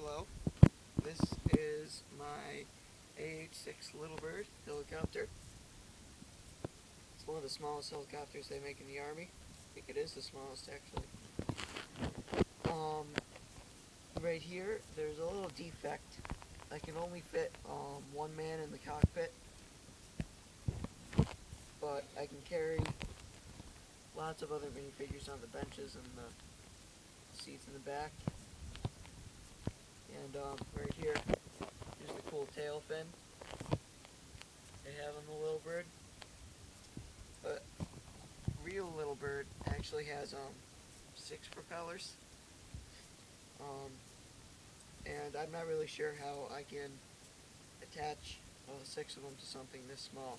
Hello, this is my ah-6 Little Bird helicopter. It's one of the smallest helicopters they make in the Army. I think it is the smallest, actually. Right here, there's a little defect. I can only fit one man in the cockpit, but I can carry lots of other minifigures on the benches and the seats in the back. And right here, here's the cool tail fin they have on the Little Bird. But real Little Bird actually has 6 propellers. And I'm not really sure how I can attach 6 of them to something this small.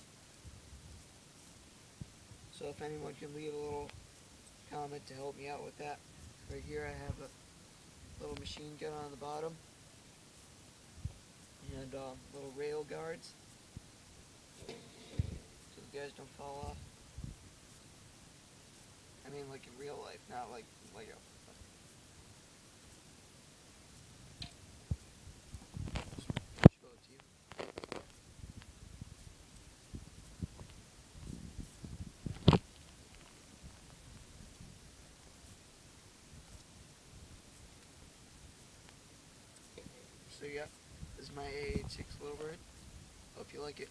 So if anyone can leave a little comment to help me out with that. Right here I have a little machine gun on the bottom and little rail guards so the guys don't fall off. I mean like in real life, not like Lego. Show it to you. So yeah, this is my ah-6 Little Bird. Hope you like it.